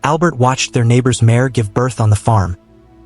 Albert watched their neighbor's mare give birth on the farm,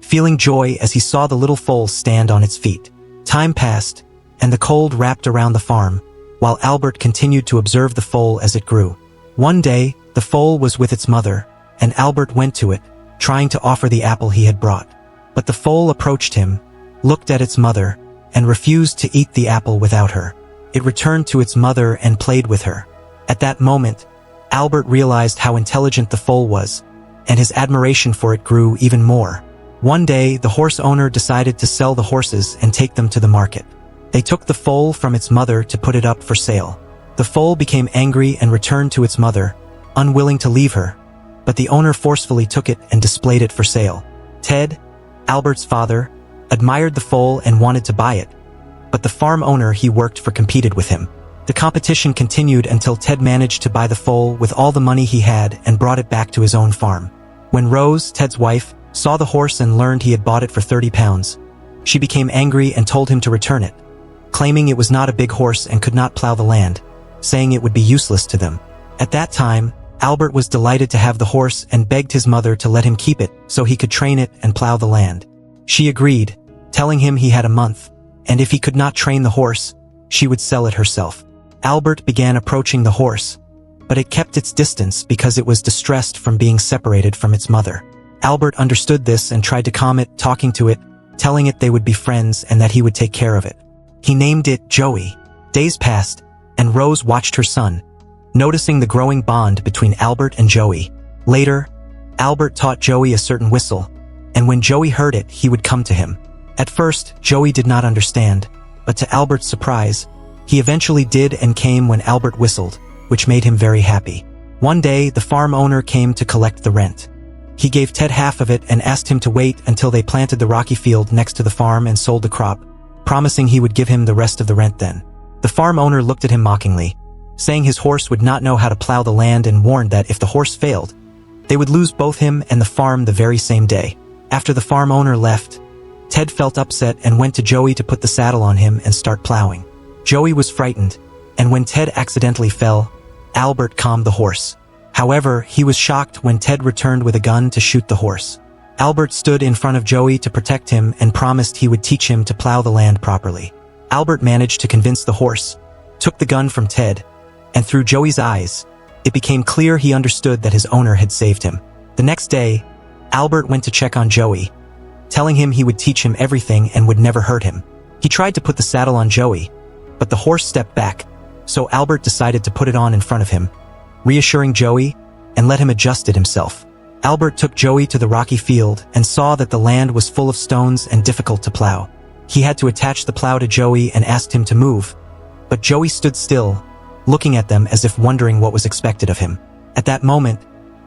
feeling joy as he saw the little foal stand on its feet. Time passed, and the cold wrapped around the farm, while Albert continued to observe the foal as it grew. One day, the foal was with its mother, and Albert went to it, trying to offer the apple he had brought. But the foal approached him, looked at its mother, and refused to eat the apple without her. It returned to its mother and played with her. At that moment, Albert realized how intelligent the foal was, and his admiration for it grew even more. One day, the horse owner decided to sell the horses and take them to the market. They took the foal from its mother to put it up for sale. The foal became angry and returned to its mother, unwilling to leave her, but the owner forcefully took it and displayed it for sale. Ted, Albert's father, admired the foal and wanted to buy it, but the farm owner he worked for competed with him. The competition continued until Ted managed to buy the foal with all the money he had and brought it back to his own farm. When Rose, Ted's wife, saw the horse and learned he had bought it for 30 pounds, she became angry and told him to return it, claiming it was not a big horse and could not plow the land, saying it would be useless to them. At that time, Albert was delighted to have the horse and begged his mother to let him keep it so he could train it and plow the land. She agreed, telling him he had a month, and if he could not train the horse, she would sell it herself. Albert began approaching the horse, but it kept its distance because it was distressed from being separated from its mother. Albert understood this and tried to calm it, talking to it, telling it they would be friends and that he would take care of it. He named it Joey. Days passed, and Rose watched her son, noticing the growing bond between Albert and Joey. Later, Albert taught Joey a certain whistle, and when Joey heard it, he would come to him. At first, Joey did not understand, but to Albert's surprise, he eventually did and came when Albert whistled, which made him very happy. One day, the farm owner came to collect the rent. He gave Ted half of it and asked him to wait until they planted the rocky field next to the farm and sold the crop, promising he would give him the rest of the rent then. The farm owner looked at him mockingly, saying his horse would not know how to plow the land and warned that if the horse failed, they would lose both him and the farm the very same day. After the farm owner left, Ted felt upset and went to Joey to put the saddle on him and start plowing. Joey was frightened, and when Ted accidentally fell, Albert calmed the horse. However, he was shocked when Ted returned with a gun to shoot the horse. Albert stood in front of Joey to protect him and promised he would teach him to plow the land properly. Albert managed to convince the horse, took the gun from Ted, and through Joey's eyes, it became clear he understood that his owner had saved him. The next day, Albert went to check on Joey, telling him he would teach him everything and would never hurt him. He tried to put the saddle on Joey, but the horse stepped back, so Albert decided to put it on in front of him, reassuring Joey and let him adjust it himself. Albert took Joey to the rocky field and saw that the land was full of stones and difficult to plow. He had to attach the plow to Joey and asked him to move, but Joey stood still, looking at them as if wondering what was expected of him. At that moment,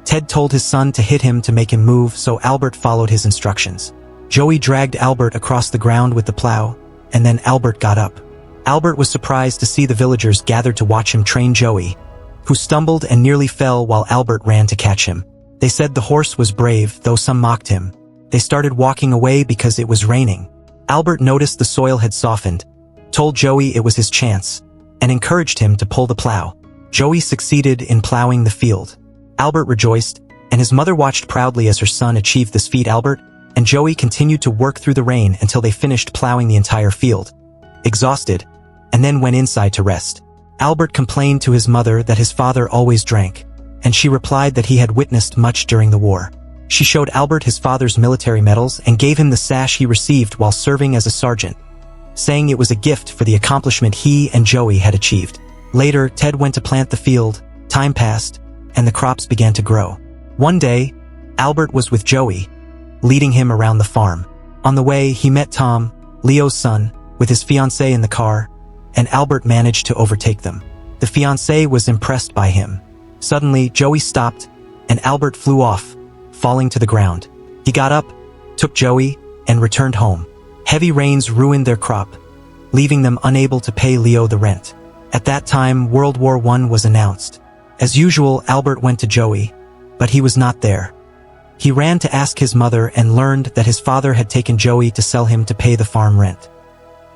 Ted told his son to hit him to make him move, so Albert followed his instructions. Joey dragged Albert across the ground with the plow, and then Albert got up. Albert was surprised to see the villagers gathered to watch him train Joey, who stumbled and nearly fell while Albert ran to catch him. They said the horse was brave, though some mocked him. They started walking away because it was raining. Albert noticed the soil had softened, told Joey it was his chance, and encouraged him to pull the plow. Joey succeeded in plowing the field. Albert rejoiced, and his mother watched proudly as her son achieved this feat. Albert and Joey continued to work through the rain until they finished plowing the entire field, exhausted, and then went inside to rest. Albert complained to his mother that his father always drank, and she replied that he had witnessed much during the war. She showed Albert his father's military medals and gave him the sash he received while serving as a sergeant, saying it was a gift for the accomplishment he and Joey had achieved. Later, Ted went to plant the field, time passed, and the crops began to grow. One day, Albert was with Joey, leading him around the farm. On the way, he met Tom, Leo's son, with his fiancée in the car, and Albert managed to overtake them. The fiancée was impressed by him. Suddenly, Joey stopped, and Albert flew off, falling to the ground. He got up, took Joey, and returned home. Heavy rains ruined their crop, leaving them unable to pay Leo the rent. At that time, World War I was announced. As usual, Albert went to Joey, but he was not there. He ran to ask his mother and learned that his father had taken Joey to sell him to pay the farm rent.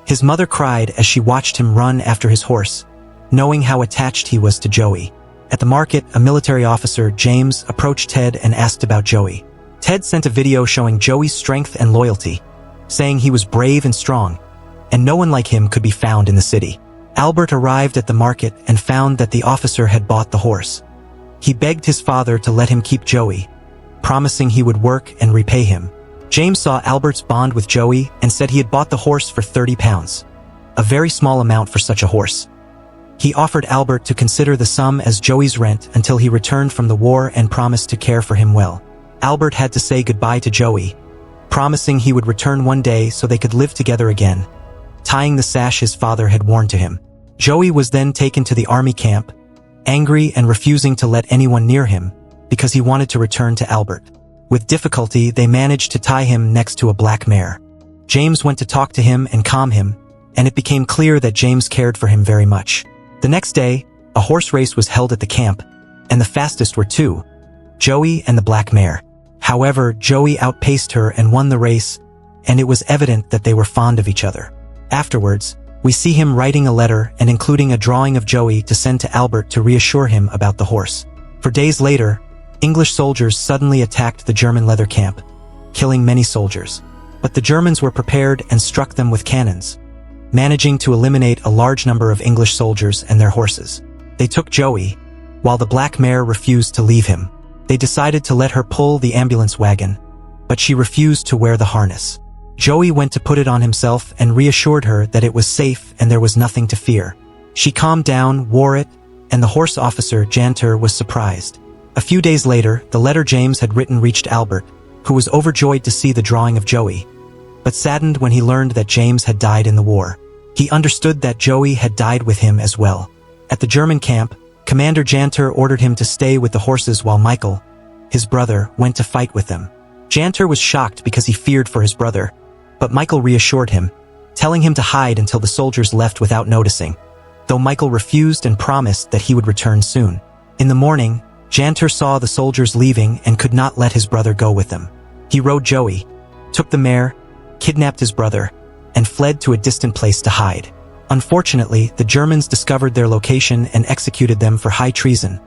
His mother cried as she watched him run after his horse, knowing how attached he was to Joey. At the market, a military officer, James, approached Ted and asked about Joey. Ted sent a video showing Joey's strength and loyalty, saying he was brave and strong, and no one like him could be found in the city. Albert arrived at the market and found that the officer had bought the horse. He begged his father to let him keep Joey, promising he would work and repay him. James saw Albert's bond with Joey and said he had bought the horse for £30, a very small amount for such a horse. He offered Albert to consider the sum as Joey's rent until he returned from the war and promised to care for him well. Albert had to say goodbye to Joey, promising he would return one day so they could live together again, tying the sash his father had worn to him. Joey was then taken to the army camp, angry and refusing to let anyone near him because he wanted to return to Albert. With difficulty, they managed to tie him next to a black mare. James went to talk to him and calm him, and it became clear that James cared for him very much. The next day, a horse race was held at the camp, and the fastest were two, Joey and the black mare. However, Joey outpaced her and won the race, and it was evident that they were fond of each other. Afterwards, we see him writing a letter and including a drawing of Joey to send to Albert to reassure him about the horse. For days later, English soldiers suddenly attacked the German leather camp, killing many soldiers. But the Germans were prepared and struck them with cannons, managing to eliminate a large number of English soldiers and their horses. They took Joey, while the black mare refused to leave him. They decided to let her pull the ambulance wagon, but she refused to wear the harness. Joey went to put it on himself and reassured her that it was safe and there was nothing to fear. She calmed down, wore it, and the horse officer, Janter, was surprised. A few days later, the letter James had written reached Albert, who was overjoyed to see the drawing of Joey, but saddened when he learned that James had died in the war. He understood that Joey had died with him as well. At the German camp, Commander Janter ordered him to stay with the horses while Michael, his brother, went to fight with them. Janter was shocked because he feared for his brother, but Michael reassured him, telling him to hide until the soldiers left without noticing, though Michael refused and promised that he would return soon. In the morning, Janter saw the soldiers leaving and could not let his brother go with them. He rode Joey, took the mare, kidnapped his brother, and fled to a distant place to hide. Unfortunately, the Germans discovered their location and executed them for high treason,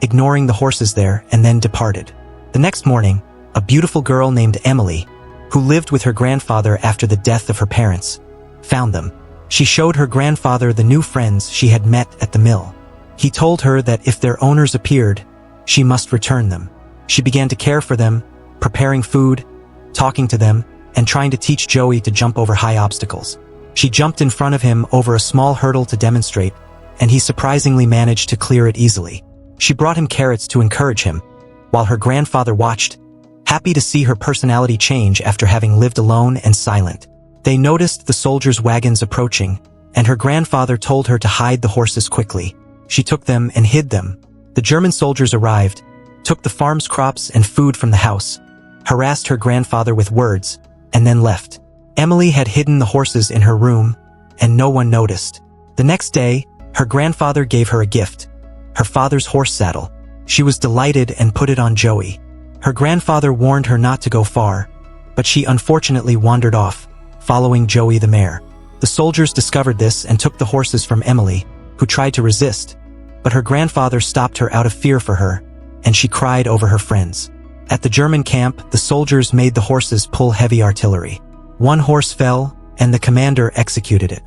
ignoring the horses there, and then departed. The next morning, a beautiful girl named Emily, who lived with her grandfather after the death of her parents, found them. She showed her grandfather the new friends she had met at the mill. He told her that if their owners appeared, she must return them. She began to care for them, preparing food, talking to them, and trying to teach Joey to jump over high obstacles. She jumped in front of him over a small hurdle to demonstrate, and he surprisingly managed to clear it easily. She brought him carrots to encourage him, while her grandfather watched, happy to see her personality change after having lived alone and silent. They noticed the soldiers' wagons approaching, and her grandfather told her to hide the horses quickly. She took them and hid them. The German soldiers arrived, took the farm's crops and food from the house, harassed her grandfather with words, and then left. Emily had hidden the horses in her room, and no one noticed. The next day, her grandfather gave her a gift, her father's horse saddle. She was delighted and put it on Joey. Her grandfather warned her not to go far, but she unfortunately wandered off, following Joey the mare. The soldiers discovered this and took the horses from Emily, who tried to resist, but her grandfather stopped her out of fear for her, and she cried over her friends. At the German camp, the soldiers made the horses pull heavy artillery. One horse fell, and the commander executed it.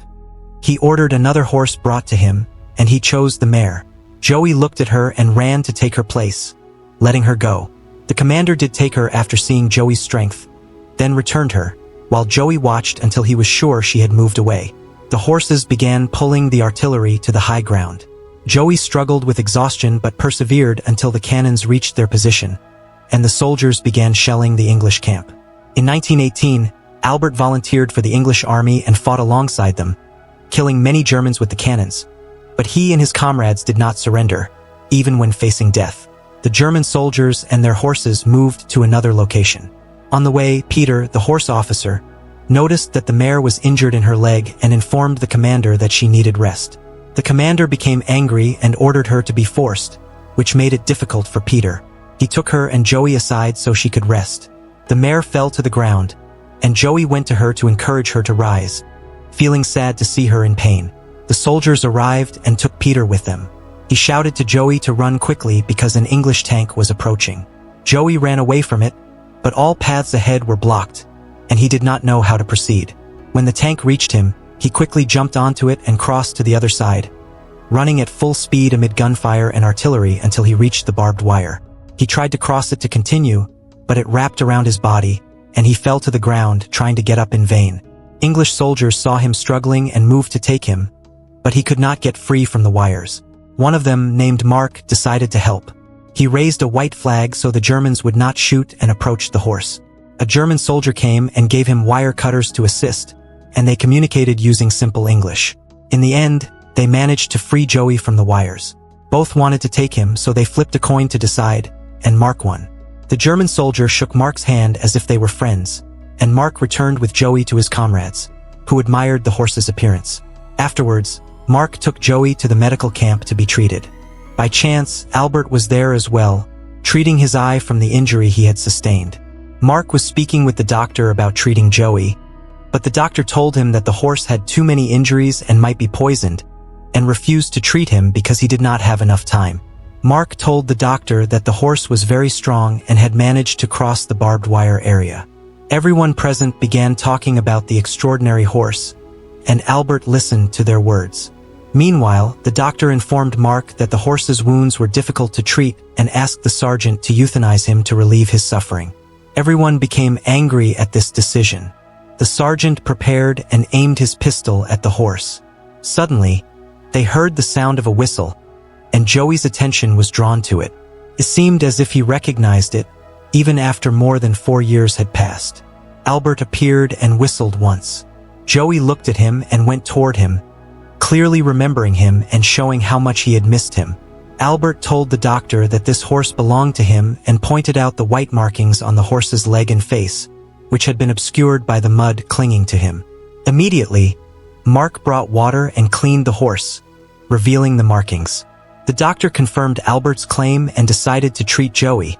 He ordered another horse brought to him, and he chose the mare. Joey looked at her and ran to take her place, letting her go. The commander did take her after seeing Joey's strength, then returned her, while Joey watched until he was sure she had moved away. The horses began pulling the artillery to the high ground. Joey struggled with exhaustion but persevered until the cannons reached their position, and the soldiers began shelling the English camp. In 1918, Albert volunteered for the English army and fought alongside them, killing many Germans with the cannons. But he and his comrades did not surrender, even when facing death. The German soldiers and their horses moved to another location. On the way, Peter, the horse officer, noticed that the mare was injured in her leg and informed the commander that she needed rest. The commander became angry and ordered her to be forced, which made it difficult for Peter. He took her and Joey aside so she could rest. The mare fell to the ground, and Joey went to her to encourage her to rise, feeling sad to see her in pain. The soldiers arrived and took Peter with them. He shouted to Joey to run quickly because an English tank was approaching. Joey ran away from it, but all paths ahead were blocked, and he did not know how to proceed. When the tank reached him, he quickly jumped onto it and crossed to the other side, running at full speed amid gunfire and artillery until he reached the barbed wire. He tried to cross it to continue, but it wrapped around his body, and he fell to the ground, trying to get up in vain. English soldiers saw him struggling and moved to take him, but he could not get free from the wires. One of them, named Mark, decided to help. He raised a white flag so the Germans would not shoot and approached the horse. A German soldier came and gave him wire cutters to assist, and they communicated using simple English. In the end, they managed to free Joey from the wires. Both wanted to take him, so they flipped a coin to decide, and Mark won. The German soldier shook Mark's hand as if they were friends, and Mark returned with Joey to his comrades, who admired the horse's appearance. Afterwards, Mark took Joey to the medical camp to be treated. By chance, Albert was there as well, treating his eye from the injury he had sustained. Mark was speaking with the doctor about treating Joey, but the doctor told him that the horse had too many injuries and might be poisoned, and refused to treat him because he did not have enough time. Mark told the doctor that the horse was very strong and had managed to cross the barbed wire area. Everyone present began talking about the extraordinary horse, and Albert listened to their words. Meanwhile, the doctor informed Mark that the horse's wounds were difficult to treat and asked the sergeant to euthanize him to relieve his suffering. Everyone became angry at this decision. The sergeant prepared and aimed his pistol at the horse. Suddenly, they heard the sound of a whistle, and Joey's attention was drawn to it. It seemed as if he recognized it, even after more than 4 years had passed. Albert appeared and whistled once. Joey looked at him and went toward him, clearly remembering him and showing how much he had missed him. Albert told the doctor that this horse belonged to him and pointed out the white markings on the horse's leg and face, which had been obscured by the mud clinging to him. Immediately, Mark brought water and cleaned the horse, revealing the markings. The doctor confirmed Albert's claim and decided to treat Joey,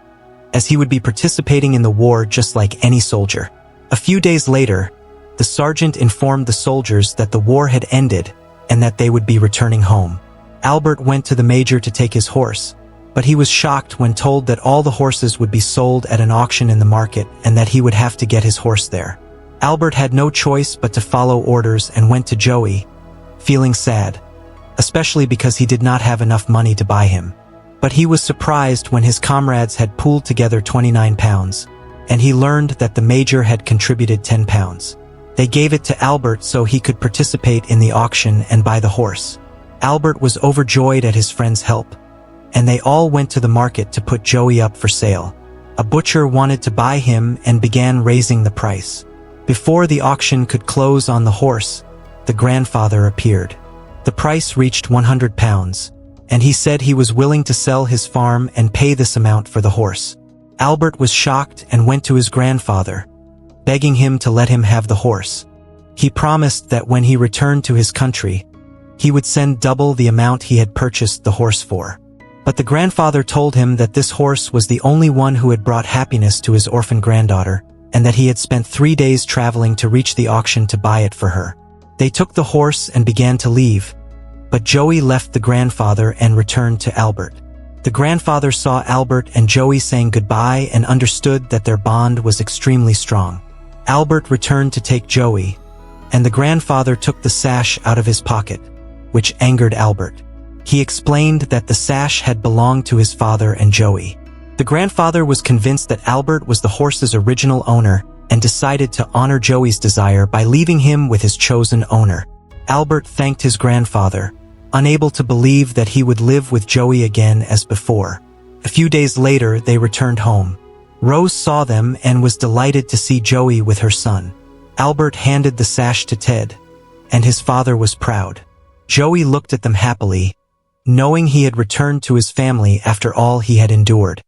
as he would be participating in the war just like any soldier. A few days later, the sergeant informed the soldiers that the war had ended and that they would be returning home. Albert went to the major to take his horse, but he was shocked when told that all the horses would be sold at an auction in the market and that he would have to get his horse there. Albert had no choice but to follow orders and went to Joey, feeling sad, especially because he did not have enough money to buy him. But he was surprised when his comrades had pooled together 29 pounds, and he learned that the major had contributed 10 pounds. They gave it to Albert so he could participate in the auction and buy the horse. Albert was overjoyed at his friend's help, and they all went to the market to put Joey up for sale. A butcher wanted to buy him and began raising the price. Before the auction could close on the horse, the grandfather appeared. The price reached 100 pounds, and he said he was willing to sell his farm and pay this amount for the horse. Albert was shocked and went to his grandfather, begging him to let him have the horse. He promised that when he returned to his country, he would send double the amount he had purchased the horse for. But the grandfather told him that this horse was the only one who had brought happiness to his orphan granddaughter, and that he had spent 3 days traveling to reach the auction to buy it for her. They took the horse and began to leave, but Joey left the grandfather and returned to Albert. The grandfather saw Albert and Joey saying goodbye and understood that their bond was extremely strong. Albert returned to take Joey, and the grandfather took the sash out of his pocket, which angered Albert. He explained that the sash had belonged to his father and Joey. The grandfather was convinced that Albert was the horse's original owner and decided to honor Joey's desire by leaving him with his chosen owner. Albert thanked his grandfather, unable to believe that he would live with Joey again as before. A few days later, they returned home. Rose saw them and was delighted to see Joey with her son. Albert handed the sash to Ted, and his father was proud. Joey looked at them happily, knowing he had returned to his family after all he had endured.